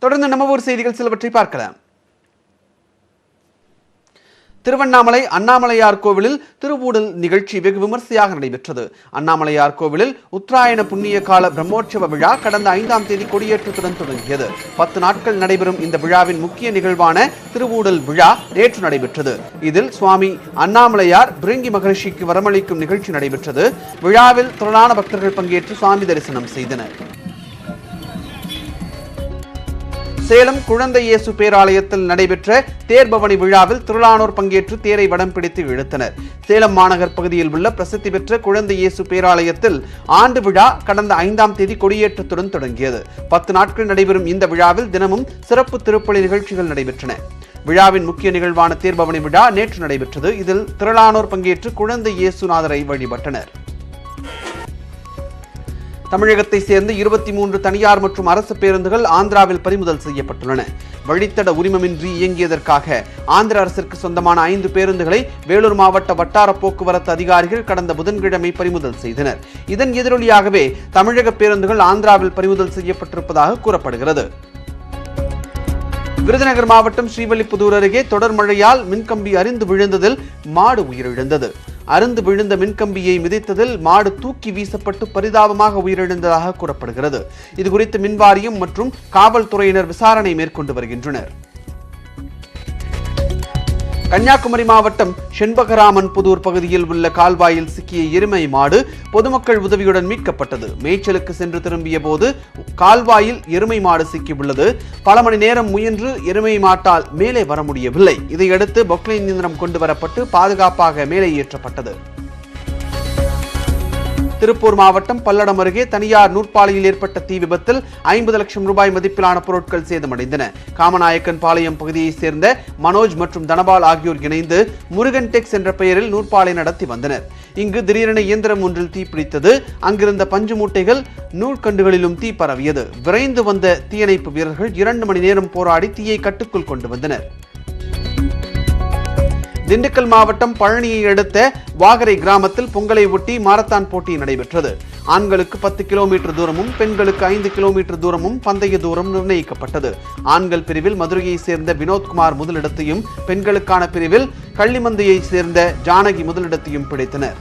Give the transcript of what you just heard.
தொடர்ந்து நம்ம ஊர் செய்திகள் சிலவற்றை பார்க்கலாம். திருவண்ணாமலை அண்ணாமலையார் கோவிலில் திருவூடல் நிகழ்ச்சி வெகு விமர்சையாக நடைபெற்றது. அண்ணாமலையார் கோவிலில் உத்தராயண புண்ணிய கால பிரம்மோற்சவ விழா கடந்த 5ஆம் தேதி கொடியேற்றத்துடன் தொடங்கியது. 10 நாட்கள் நடைபெறும் இந்த விழாவின் முக்கிய நிகழ்வான திருவூடல் விழா நேற்று நடைபெற்றது. இதில் சுவாமி அண்ணாமலையார் பிருங்கி மகரிஷிக்கு வரமளிக்கும் நிகழ்ச்சி நடைபெற்றது. விழாவில் திரளான பக்தர்கள் பங்கேற்று சுவாமி தரிசனம் செய்தனர். சேலம் குழந்தை இயேசு பேராலயத்தில் நடைபெற்ற தேர்பவனி விழாவில் திரளானோர் பங்கேற்று தேரை வடம் பிடித்து இழுத்தனர். சேலம் மாநகர் பகுதியில் உள்ள பிரசித்தி பெற்ற குழந்தை இயேசு பேராலயத்தில் ஆண்டு விழா கடந்த 5ஆம் தேதி கொடியேற்றத்துடன் தொடங்கியது. 10 நாட்கள் நடைபெறும் இந்த விழாவில் தினமும் சிறப்பு திருப்பலி நிகழ்ச்சிகள் நடைபெற்றன. விழாவின் முக்கிய நிகழ்வான தேர்பவனி விழா நேற்று நடைபெற்றது. இதில் திரளானோர் பங்கேற்று குழந்தை இயேசுநாதரை வழிபட்டனர். தமிழகத்தை சேர்ந்த 23 தனியார் மற்றும் அரசு பேருந்துகள் ஆந்திராவில் பறிமுதல் செய்யப்பட்டுள்ளன. வழித்தட உரிமமின்றி இயங்கியதற்காக ஆந்திர அரசிற்கு சொந்தமான 5 பேருந்துகளை வேலூர் மாவட்ட வட்டார போக்குவரத்து அதிகாரிகள் கடந்த புதன்கிழமை பறிமுதல் செய்தனர். இதன் எதிரொலியாகவே தமிழக பேருந்துகள் ஆந்திராவில் பறிமுதல் செய்யப்பட்டிருப்பதாக கூறப்படுகிறது. விருதுநகர் மாவட்டம் ஸ்ரீவில்லிபுத்தூர் அருகே தொடர் மழையால் மின்கம்பி அரிந்து விழுந்ததில் மாடு உயிரிழந்தது. அருந்து விழுந்த மின்கம்பியை மிதித்ததில் மாடு தூக்கி வீசப்பட்டு பரிதாபமாக உயிரிழந்ததாக கூறப்படுகிறது. இதுகுறித்து மின்வாரியம் மற்றும் காவல்துறையினர் விசாரணை மேற்கொண்டு வருகின்றனர். கன்னியாகுமரி மாவட்டம் செண்பகராமன் புதூர் பகுதியில் உள்ள கால்வாயில் சிக்கிய எருமை மாடு பொதுமக்கள் உதவியுடன் மீட்கப்பட்டது. மேய்ச்சலுக்கு சென்று திரும்பிய போது கால்வாயில் எருமை மாடு சிக்கியுள்ளது. பல மணி நேரம் முயன்று எருமை மாட்டால் மேலே வர முடியவில்லை. இதையடுத்து பொக்லைன் இயந்திரம் கொண்டு வரப்பட்டு பாதுகாப்பாக மேலே ஏற்றப்பட்டது. திருப்பூர் மாவட்டம் பல்லடம் அருகே தனியார் நூற்பாலையில் ஏற்பட்ட தீ விபத்தில் 50 லட்சம் ரூபாய் மதிப்பிலான பொருட்கள் சேதமடைந்தன. காமநாயக்கன் பாளையம் பகுதியைச் சேர்ந்த மனோஜ் மற்றும் தனபால் ஆகியோர் இணைந்து முருகன் டெக்ஸ் என்ற பெயரில் நூற்பாலை நடத்தி வந்தனர். இங்கு திடீரென இயந்திரம் ஒன்றில் தீப்பிடித்தது. அங்கிருந்த பஞ்சு மூட்டைகள் நூற்கண்டுகளிலும் தீ பரவியது. விரைந்து வந்த தீயணைப்பு வீரர்கள் 2 மணி நேரம் போராடி தீயை கட்டுக்குள் கொண்டு வந்தனர். திண்டுக்கல் மாவட்டம் பழனியை அடுத்த வாகரை கிராமத்தில் பொங்கலை ஒட்டி மாரத்தான் போட்டி நடைபெற்றது. ஆண்களுக்கு 10 கிலோமீட்டர் தூரமும் பெண்களுக்கு 5 கிலோமீட்டர் தூரமும் பந்தய தூரம் நிர்ணயிக்கப்பட்டது. ஆண்கள் பிரிவில் மதுரையை சேர்ந்த வினோத்குமார் முதலிடத்தையும் பெண்களுக்கான பிரிவில் கள்ளிமந்தையை சேர்ந்த ஜானகி முதலிடத்தையும் பிடித்தனர்.